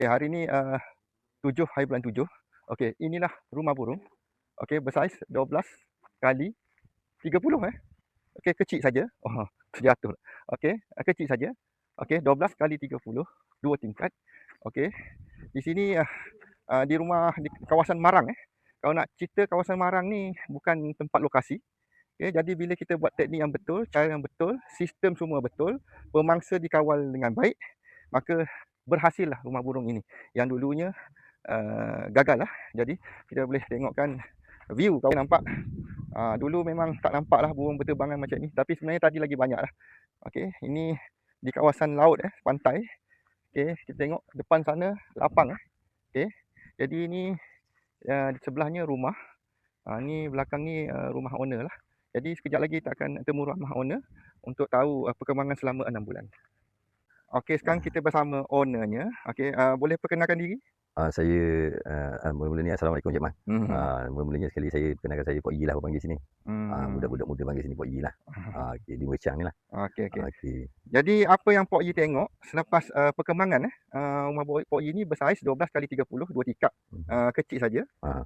Okay, hari ni 7 hari bulan 7. Okey, inilah rumah burung. Okey, bersaiz 12 kali 30 Okey, kecil saja. Oh, terjatuh. Okey, kecil saja. Okey, 12 kali 30, 2 tingkat. Okey. Di sini di rumah di kawasan Marang Kalau nak cerita kawasan Marang ni bukan tempat lokasi. Okey, jadi bila kita buat teknik yang betul, cara yang betul, sistem semua betul, pemangsa dikawal dengan baik, maka berhasillah rumah burung ini. Yang dulunya gagal lah. Jadi kita boleh tengokkan view kau nampak. Dulu memang tak nampak lah burung berterbangan macam ni. Tapi sebenarnya tadi lagi banyak lah. Okey, ini di kawasan laut pantai. Okey, kita tengok depan sana lapang Okey. Jadi ini di sebelahnya rumah. Ni belakang ni rumah owner lah. Jadi sekejap lagi kita akan temu rumah owner untuk tahu perkembangan selama 6 bulan. Okey, sekarang kita bersama ownernya. Okey, boleh perkenalkan diri? Saya mula-mula ni Assalamualaikum Cik Man. Mula-mulanya sekali saya perkenalkan saya Pok Yi lah, orang panggil sini. Budak-budak muda panggil sini Pok Yi lah. Okey, di Wechang ni lah. Okey. Okey. Jadi apa yang Pok Yi tengok selepas perkembangan rumah Pok Yi ni bersaiz 12 kali 30, 2 tingkap. Kecil saja.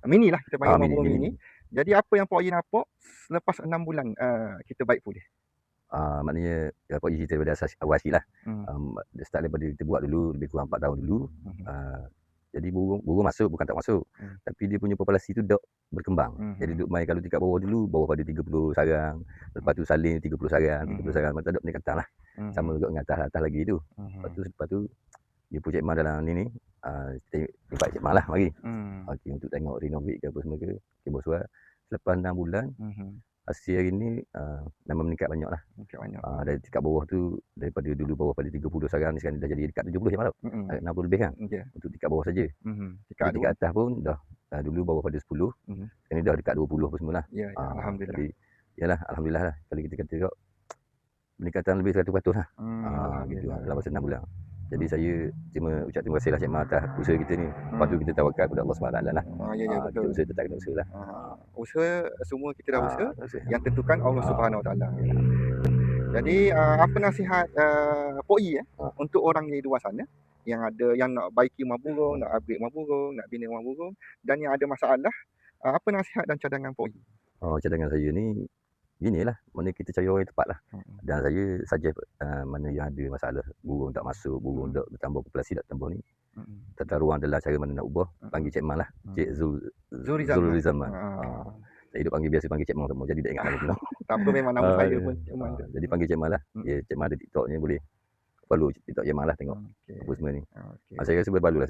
Mini lah kita panggil rumah burung mini. Jadi apa yang Pok Yi nampak selepas 6 bulan kita baik pulih? Maknanya Pok Yi cerita daripada asas awal sikit lah. Start daripada kita buat dulu, lebih kurang 4 tahun dulu. Jadi burung masuk, bukan tak masuk. Tapi dia punya populasi tu dah berkembang. Jadi duduk main kalau tingkat bawah dulu, bawah pada 30 sarang. Lepas tu salin 30 sarang, 30 sarang. Lepas tu ada peningkatan lah. Sama juga dengan atas lagi tu. Lepas tu dia pun Cik Man dalam ni invite Cik Man lah mari. Okey, untuk tengok renovate ke apa semua ke. Okay, bos selepas 6 bulan, hasil hari ni memang meningkat banyak lah. Dari tingkat bawah tu, daripada dulu bawah pada 30 sarang ni sekarang dah jadi dekat 70 je malam. 60 lebih kan. Untuk tingkat bawah saja. Tingkat atas pun dah dulu bawah pada 10. Sekarang ni dah dekat 20 apa semua lah. Ya, alhamdulillah. Jadi yalah, alhamdulillah lah. Kalau kita kata kau peningkatan lebih 100% lah. Gitu lah dalam masa 6 bulan. Jadi saya cuma ucap terima kasih lah Cik Man atas usaha kita ni. Lepas tu kita tawakal kepada Allah SWT lah. Ya, betul. Kita usaha tetap kena usaha lah. Usaha semua kita dah usaha. Yang tentukan Allah Subhanahu Wa Taala. Jadi apa nasihat Pok Yi untuk orang di luar sana yang ada yang nak baiki rumah burung, nak upgrade rumah burung, nak bina rumah burung dan yang ada masalah, apa nasihat dan cadangan Pok Yi? Cadangan saya ni ginilah, mana kita cari orang yang tepat lah. Dan saya suggest mana yang ada masalah, burung tak masuk, burung tak bertambah, populasi tak bertambah ni, tata ruang adalah cara mana nak ubah, panggil Cik Man lah. Cik Zulul Zaman. Saya hidup panggil biasa panggil Cik Man semua, jadi tak ingat nama tu. Tak apa, memang nama saya pun Cik Man. Jadi panggil Cik Man lah. Cik Man ada TikToknya, boleh follow TikTok Cik Man lah, tengok apa semua ni. Saya rasa berbaloi lah.